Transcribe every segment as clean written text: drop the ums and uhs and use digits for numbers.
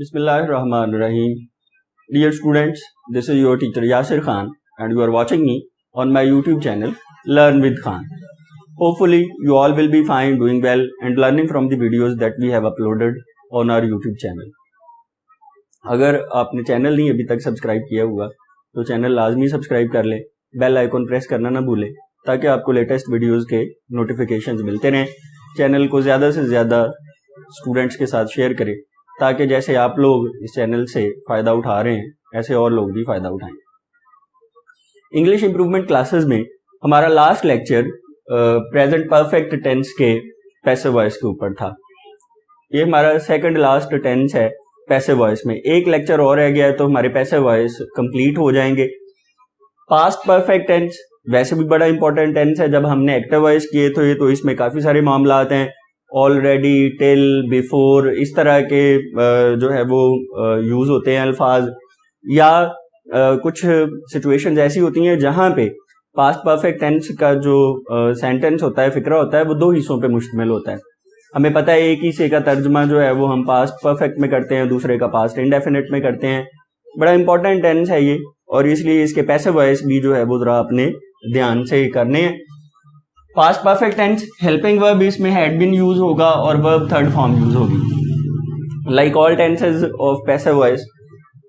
Bismillahirrahmanirrahim. Dear students, this is your teacher Yasir Khan and you are watching me on my YouTube channel Learn with Khan. Hopefully you all will be fine, doing well and learning from the videos that we have uploaded on our YouTube channel. अगर आपने channel नहीं अभी तक subscribe किया हुआ तो channel लाजमी subscribe कर लें, बेल आइकॉन प्रेस करना ना भूलें ताकि आपको लेटेस्ट वीडियोस के नोटिफिकेशंस मिलते रहें। चैनल को ज़्यादा से ज़्यादा स्टूडेंट्स के साथ शेयर करें ताकि जैसे आप लोग इस चैनल से फ़ायदा उठा रहे हैं ऐसे और लोग भी फ़ायदा उठाएं। इंग्लिश इम्प्रूवमेंट क्लासेस में हमारा last lecture present perfect tense के पैसिव वॉइस के ऊपर था। ये हमारा सेकंड लास्ट टेंस है पैसिव वॉइस में। एक लेक्चर और रह गया है तो हमारे पैसिव वॉइस कंप्लीट हो जाएंगे। पास्ट परफेक्ट टेंस वैसे भी बड़ा इंपॉर्टेंट टेंस है। जब हमने एक्टिव वॉइस किए तो इसमें काफ़ी सारे मामला आते हैं, ऑलरेडी, टिल, बिफोर, इस तरह के जो है वो यूज होते हैं अल्फाज, या कुछ सिचुएशंस ऐसी होती हैं जहां पे पास्ट परफेक्ट टेंस का जो सेंटेंस होता है, फिक्रा होता है, वो दो हिस्सों पे मुश्तमिल होता है। हमें पता है एक हिस्से का तर्जमा जो है वो हम पास्ट परफेक्ट में करते हैं, दूसरे का पास्ट इंडेफिनिट में करते हैं। बड़ा इंपॉर्टेंट टेंस है ये और इसलिए इसके पैसिव वॉइस भी जो है वो जरा अपने ध्यान से करने हैं। Past perfect tense helping verb इसमें हैड बीन यूज होगा और वर्ब थर्ड फॉर्म यूज होगी, like all tenses of passive voice.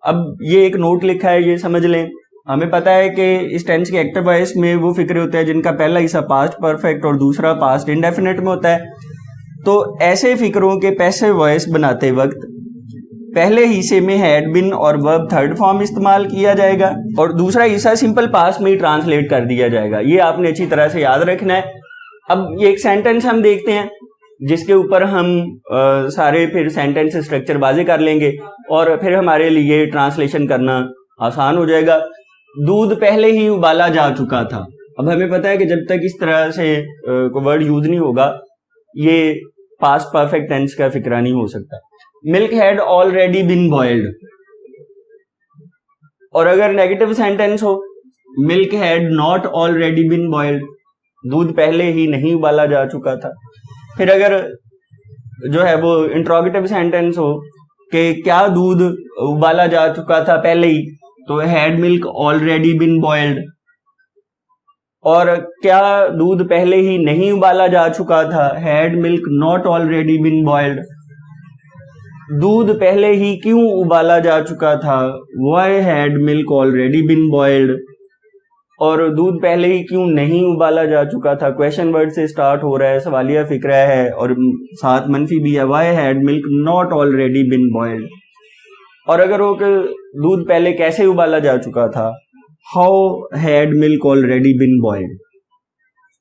अब ये एक नोट लिखा है, ये समझ लें। हमें पता है कि इस टेंस के एक्टिव वॉइस में वो फिक्रे होते हैं जिनका पहला हिस्सा पास्ट परफेक्ट और दूसरा पास्ट इंडेफिनिट में होता है। तो ऐसे फिक्रों के पैसिव वॉइस बनाते वक्त पहले हिस्से में हैड बीन और वर्ब थर्ड फॉर्म इस्तेमाल किया जाएगा और दूसरा हिस्सा सिंपल पास्ट में ही ट्रांसलेट कर दिया जाएगा। ये आपने अच्छी तरह से याद रखना है। अब ये एक सेंटेंस हम देखते हैं जिसके ऊपर हम सारे फिर सेंटेंस स्ट्रक्चर वाजे कर लेंगे और फिर हमारे लिए ट्रांसलेशन करना आसान हो जाएगा। दूध पहले ही उबाला जा चुका था। अब हमें पता है कि जब तक इस तरह से वर्ड यूज नहीं होगा ये पास्ट परफेक्ट टेंस का फिक्रा नहीं हो सकता। Milk had already been boiled, और अगर नेगेटिव सेंटेंस हो milk had not already been boiled, दूध पहले ही नहीं उबाला जा चुका था। फिर अगर जो है वो इंट्रोगेटिव सेंटेंस हो कि क्या दूध उबाला जा चुका था पहले ही, तो had milk already been boiled. और क्या दूध पहले ही नहीं उबाला जा चुका था, had milk not already been boiled. दूध पहले ही क्यों उबाला जा चुका था, why had milk already been boiled. और दूध पहले ही क्यों नहीं उबाला जा चुका था, क्वेश्चन वर्ड से स्टार्ट हो रहा है, सवालिया फिक्रा है और साथ मनफी भी है, why had milk not already been boiled. और अगर वो दूध पहले कैसे उबाला जा चुका था, how had milk already been boiled.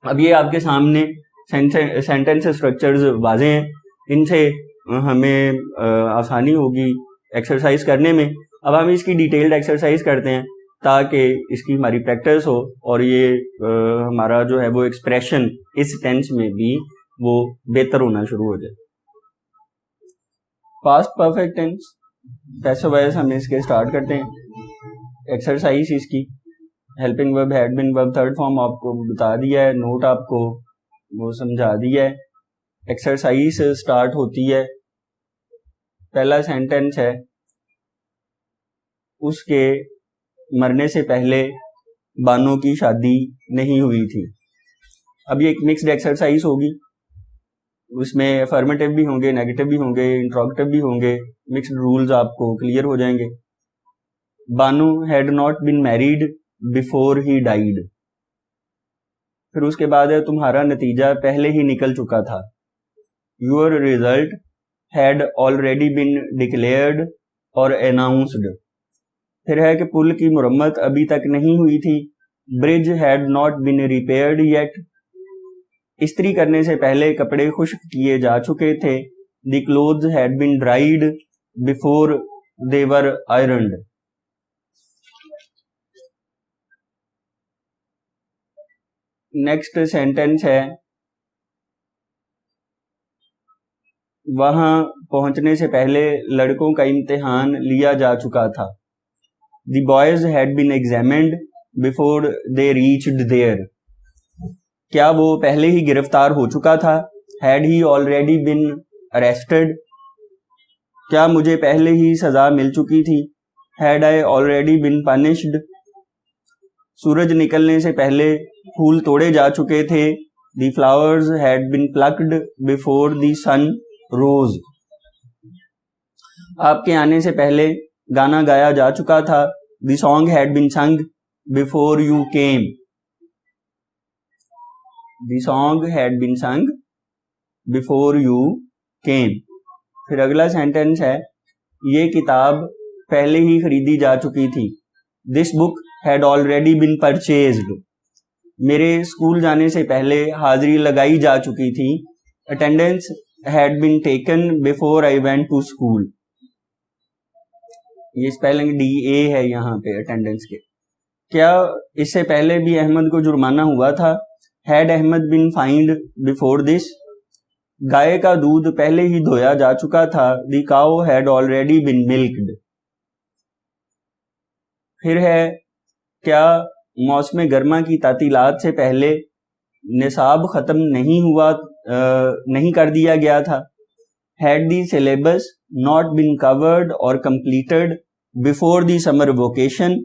अब ये आपके सामने सेंटेंस स्ट्रक्चर्स वाजे हैं, इनसे हमें आसानी होगी एक्सरसाइज करने में। अब हम इसकी डिटेल्ड एक्सरसाइज करते हैं ताकि इसकी हमारी प्रैक्टिस हो और ये हमारा जो है वो एक्सप्रेशन इस टेंस में भी वो बेहतर होना शुरू हो जाए। Past perfect tense passive voice हम इसके स्टार्ट करते हैं। एक्सरसाइज इसकी helping verb, had been, verb third form आपको बता दिया है, नोट आपको वो समझा दिया है। एक्सरसाइज स्टार्ट होती है, पहला सेंटेंस है उसके मरने से पहले बानो की शादी नहीं हुई थी। अब ये एक मिक्स्ड एक्सरसाइज होगी, उसमें अफर्मेटिव भी होंगे, नेगेटिव भी होंगे, इंट्रोगेटिव भी होंगे, मिक्स्ड रूल्स आपको क्लियर हो जाएंगे। Bano had not been married before he died. फिर उसके बाद है तुम्हारा नतीजा पहले ही निकल चुका था, your result had already been declared और अनाउंस्ड। फिर है कि पुल की मुरम्मत अभी तक नहीं हुई थी, bridge had not been repaired yet. इस्त्री करने से पहले कपड़े खुश्क किए जा चुके थे, the clothes had been dried before they were ironed. Next sentence है वहां पहुंचने से पहले लड़कों का इम्तिहान लिया जा चुका था, The boys had been examined before they reached there. क्या वो पहले ही गिरफ्तार हो चुका था, had he already been arrested। क्या मुझे पहले ही सजा मिल चुकी थी? Had I already been punished? सूरज निकलने से पहले फूल तोड़े जा चुके थे. The flowers had been plucked before the sun rose. आपके आने से पहले गाना गाया जा चुका था. The song had been sung before you came. The song had been sung before you came. फिर अगला सेंटेंस है, ये किताब पहले ही खरीदी जा चुकी थी. This book had already been purchased. मेरे स्कूल जाने से पहले हाजिरी लगाई जा चुकी थी. Attendance had been taken before I went to school. ये स्पेलिंग DA है यहाँ पे अटेंडेंस के. क्या इससे पहले भी अहमद को जुर्माना हुआ था? Had Ahmed been fined before this? गाय का दूध पहले ही धोया जा चुका था. The cow had already been milked. फिर है, क्या मौसम गर्मा की तातीलात से पहले निसाब खत्म नहीं कर दिया गया था? Had the syllabus not been covered or completed before the summer vacation?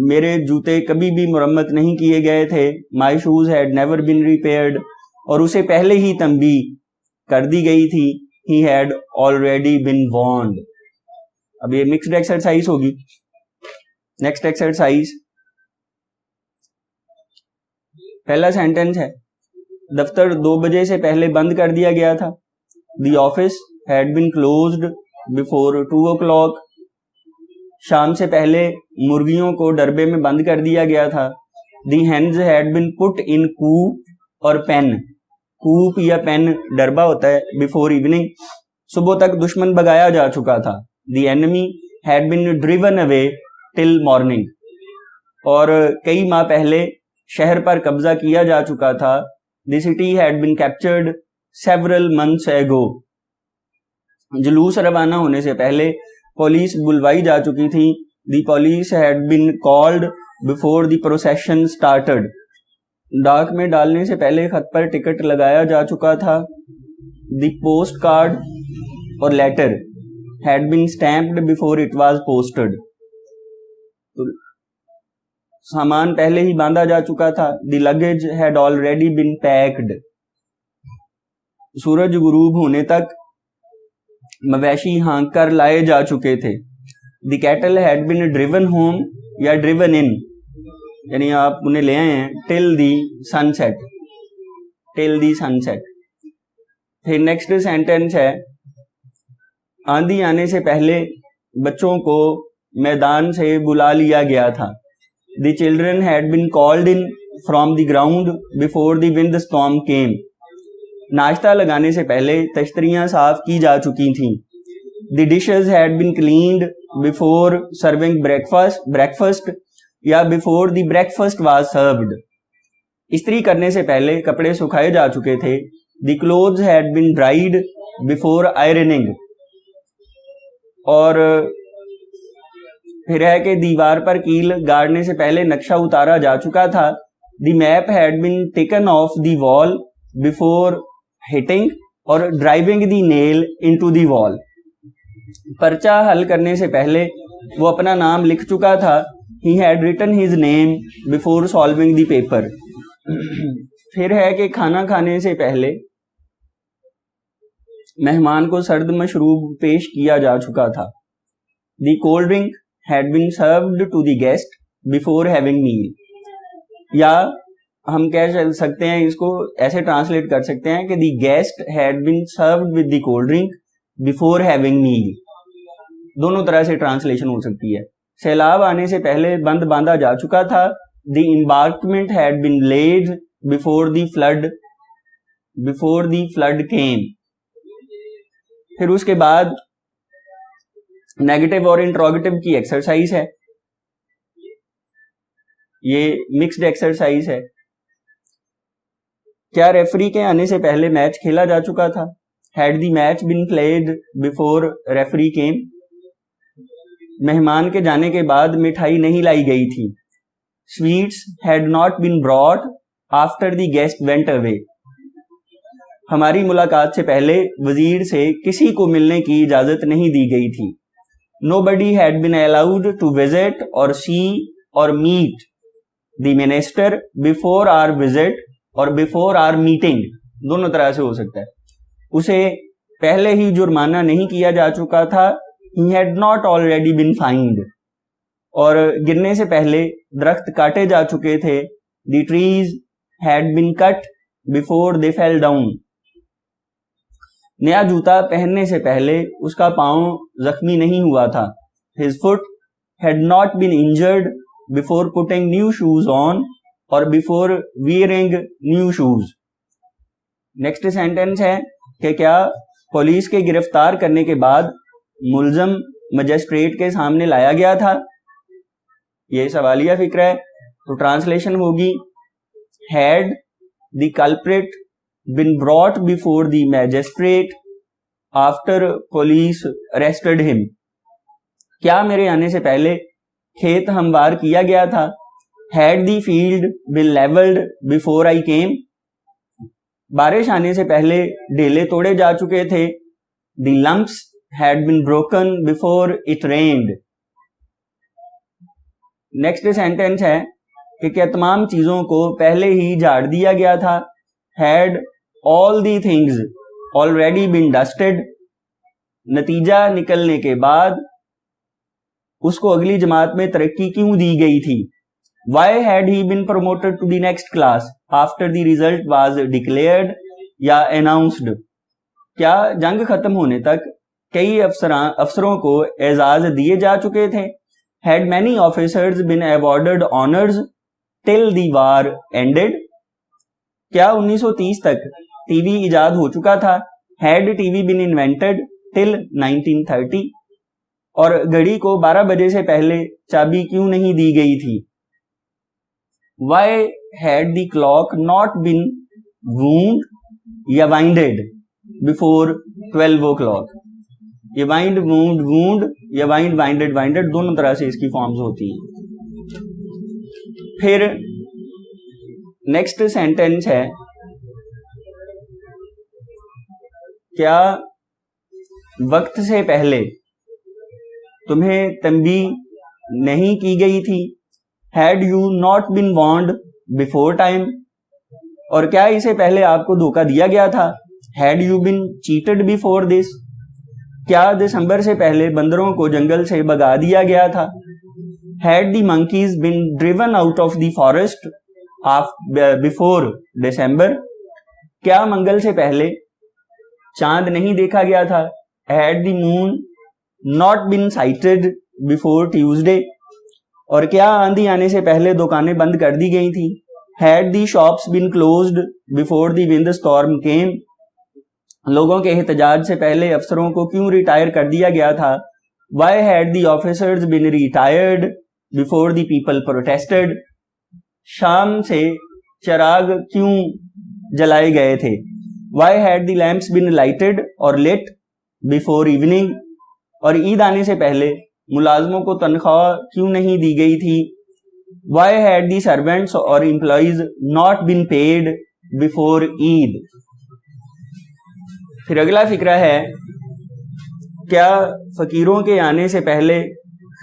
मेरे जूते कभी भी मुरम्मत नहीं किए गए थे. My shoes had never been repaired. और उसे पहले ही तंबीह कर दी गई थी. He had already been warned. अब ये मिक्स्ड एक्सरसाइज होगी. नेक्स्ट एक्सरसाइज, पहला सेंटेंस है, दफ्तर 2 बजे से पहले बंद कर दिया गया था. The office had been closed before 2 o'clock. शाम से पहले मुर्गियों को डरबे में बंद कर दिया गया था. The hens had been put in coop और pen. कूप या पेन डरबा होता है. बिफोर इवनिंग, सुबह तक दुश्मन भगाया जा चुका था. The enemy had been driven away till morning. और कई माह पहले शहर पर कब्जा किया जा चुका था. The city had been captured several months ago. जुलूस रवाना होने से पहले पुलिस बुलवाई जा चुकी थी. The police had been called before the procession started. डाक में डालने से पहले खत पर टिकट लगाया जा चुका था. द पोस्ट कार्ड और letter had been stamped before it was posted. तो सामान पहले ही बांधा जा चुका था. The luggage had already been packed. सूरज गुरूब होने तक मवेशी हाँक कर लाए जा चुके थे. The cattle had been driven home या ड्रिवन इन, यानी आप उन्हें ले आए हैं. Till the sunset. Till the sunset. फिर नेक्स्ट सेंटेंस है, आंधी आने से पहले बच्चों को मैदान से बुला लिया गया था. The children had been called in from the ground before the wind storm came. नाश्ता लगाने से पहले तश्तरियां साफ की जा चुकी थीं. The dishes had been cleaned before serving breakfast या before the breakfast was served. इस्त्री करने से पहले कपड़े सुखाए जा चुके थे. The clothes had been dried before ironing. और फिर है कि दीवार पर कील गाड़ने से पहले नक्शा उतारा जा चुका था. The map had been taken off the wall before hitting और driving the nail into the wall. पर्चा हल करने से पहले वो अपना नाम लिख चुका था. He had written his name before solving the paper. फिर है कि खाना खाने से पहले मेहमान को सर्द मशरूब पेश किया जा चुका था. The cold drink had been served to the guest before having meal. या हम कह सकते हैं, इसको ऐसे ट्रांसलेट कर सकते हैं कि the guest had been served with the cold drink before having meal. दोनों तरह से ट्रांसलेशन हो सकती है. सैलाब आने से पहले बंद बांधा जा चुका था. The embankment had been laid before the flood came. फिर उसके बाद नेगेटिव और इंट्रोगेटिव की एक्सरसाइज है. ये मिक्स्ड एक्सरसाइज है. क्या रेफरी के आने से पहले मैच खेला जा चुका था? Had the match been played before referee came? मेहमान के जाने के बाद मिठाई नहीं लाई गई थी. Sweets had not been brought after the guest went away. हमारी मुलाकात से पहले वजीर से किसी को मिलने की इजाजत नहीं दी गई थी। Nobody had been allowed to visit or see or meet the minister before our visit or before our meeting, दोनों तरह से हो सकता है। उसे पहले ही जुर्माना नहीं किया जा चुका था, he had not already been fined, और गिरने से पहले दरख्त काटे जा चुके थे, the trees had been cut before they fell down, नया जूता पहनने से पहले उसका पांव जख्मी नहीं हुआ था, his foot had not been injured before putting new shoes on or before wearing new shoes। Next sentence है कि क्या पुलिस के गिरफ्तार करने के बाद मुलजम मजिस्ट्रेट के सामने लाया गया था, ये सवालिया फिक्र है। तो ट्रांसलेशन होगी had the culprit been brought before the magistrate after police arrested him, क्या मेरे आने से पहले खेत हमवार किया गया था, had the field been leveled before I came, बारिश आने से पहले ढेले तोड़े जा चुके थे, the lumps had been broken before it rained। Next sentence है कि क्या तमाम चीजों को पहले ही झाड़ दिया गया था, had all the things already been dusted, नतीजा निकलने के बाद उसको अगली जमात में तरक्की क्यों दी गई थी, why had he been promoted to the next class after the result was declared या announced, क्या जंग खत्म होने तक कई अफसरों को एजाज दिए जा चुके थे, had many officers been awarded honors till the war ended, क्या 1930 तक टीवी इजाद हो चुका था, had TV been invented till 1930, और घड़ी को 12 बजे से पहले चाबी क्यों नहीं दी गई थी, why had the clock not been wound या winded before 12 o'clock, ये wind wound या wind winded दोनों तरह से इसकी फॉर्म्स होती हैं। फिर नेक्स्ट सेंटेंस है क्या वक्त से पहले तुम्हें तंबीह नहीं की गई थी, had you not been warned before time, और क्या इसे पहले आपको धोखा दिया गया था, had you been cheated before this, क्या दिसंबर से पहले बंदरों को जंगल से भगा दिया गया था, had the monkeys been driven out of the forest before December, क्या मंगल से पहले चांद नहीं देखा गया था, had the moon not been sighted before Tuesday, और क्या आंधी आने से पहले दुकानें बंद कर दी गई थी, had the shops been closed before the windstorm came, लोगों के एहतजाज से पहले अफसरों को क्यों रिटायर कर दिया गया था, why had the officers been retired before the people protested, शाम से चिराग क्यों जलाए गए थे, why had the lamps been lighted or lit before evening, और ईद आने से पहले मुलाजमों को तनख्वाह क्यों नहीं दी गई थी, why had the servants or employees not been paid before Eid। फिर अगला फिक्रा है क्या फकीरों के आने से पहले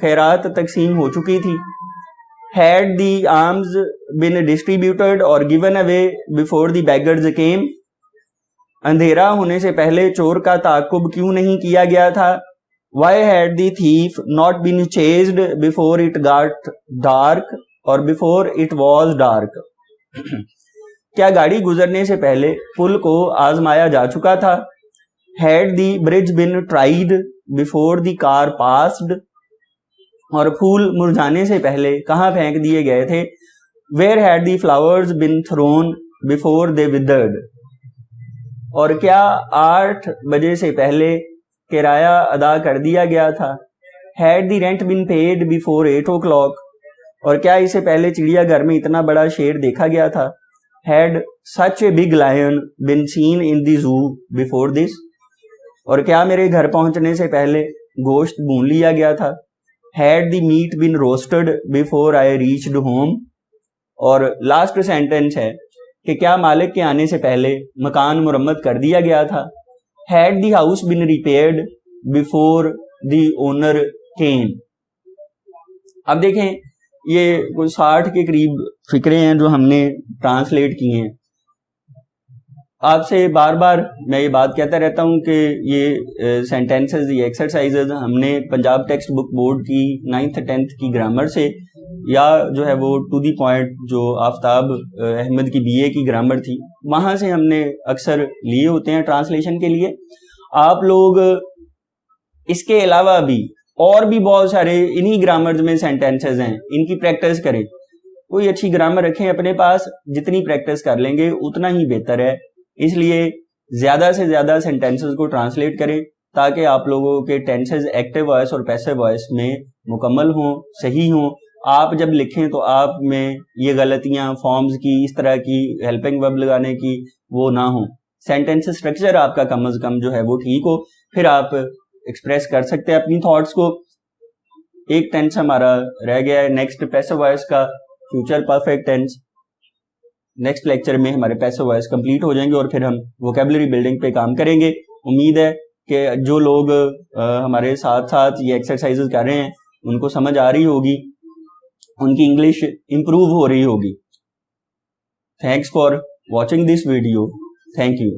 खैरात तकसीम हो चुकी थी, had the alms been distributed or given away before the beggars came, अंधेरा होने से पहले चोर का ताकुब क्यों नहीं किया गया था, why had the thief not been chased before it got dark or before it was dark, क्या गाड़ी गुजरने से पहले पुल को आजमाया जा चुका था, had the bridge been tried before the car passed, और फूल मुरझाने से पहले कहाँ फेंक दिए गए थे, where had the flowers been thrown before they withered, और क्या 8 बजे से पहले किराया अदा कर दिया गया था, had the rent been paid before 8 o'clock, और क्या इससे पहले चिड़ियाघर में इतना बड़ा शेर देखा गया था, had such a big lion been seen in the zoo before this, और क्या मेरे घर पहुंचने से पहले गोश्त भून लिया गया था, had the meat been roasted before I reached home, और लास्ट सेंटेंस है कि क्या मालिक के आने से पहले मकान मुरम्मत कर दिया गया था? Had the house been repaired before the owner came? अब देखें, ये कोई 60 के करीब फिक्रे हैं जो हमने ट्रांसलेट किए हैं। आपसे बार बार मैं ये बात कहता रहता हूँ कि ये सेंटेंसेस, ये एक्सरसाइजेज हमने पंजाब टेक्स्ट बुक बोर्ड की 9th 10th की ग्रामर से, या जो है वो टू दी पॉइंट जो आफ्ताब अहमद की बीए की ग्रामर थी वहाँ से हमने अक्सर लिए होते हैं ट्रांसलेशन के लिए। आप लोग इसके अलावा भी और भी बहुत सारे इन्हीं ग्रामर्स में सेंटेंसेस हैं, इनकी प्रैक्टिस करें। कोई अच्छी ग्रामर रखें अपने पास, जितनी प्रैक्टिस कर लेंगे उतना ही बेहतर है। इसलिए ज़्यादा से ज़्यादा सेंटेंसेस को ट्रांसलेट करें ताकि आप लोगों के टेंसेस एक्टिव वॉइस और पैसिव वॉइस में मुकम्मल हों, सही हों। आप जब लिखें तो आप में ये गलतियां फॉर्म्स की, इस तरह की हेल्पिंग वर्ब लगाने की वो ना हो। सेंटेंस स्ट्रक्चर आपका कम से कम जो है वो ठीक हो, फिर आप एक्सप्रेस कर सकते हैं अपनी थॉट्स को। एक टेंस हमारा रह गया है नेक्स्ट, पैसिव वॉइस का future perfect tense. Next lecture में हमारे पैसिव वॉइस कंप्लीट हो जाएंगे और फिर हम वोकेबलरी बिल्डिंग पे काम करेंगे। उम्मीद है कि जो लोग हमारे साथ साथ ये एक्सरसाइजेज कर रहे हैं उनको समझ आ रही होगी, उनकी इंग्लिश इंप्रूव हो रही होगी। Thanks for watching this video. Thank you.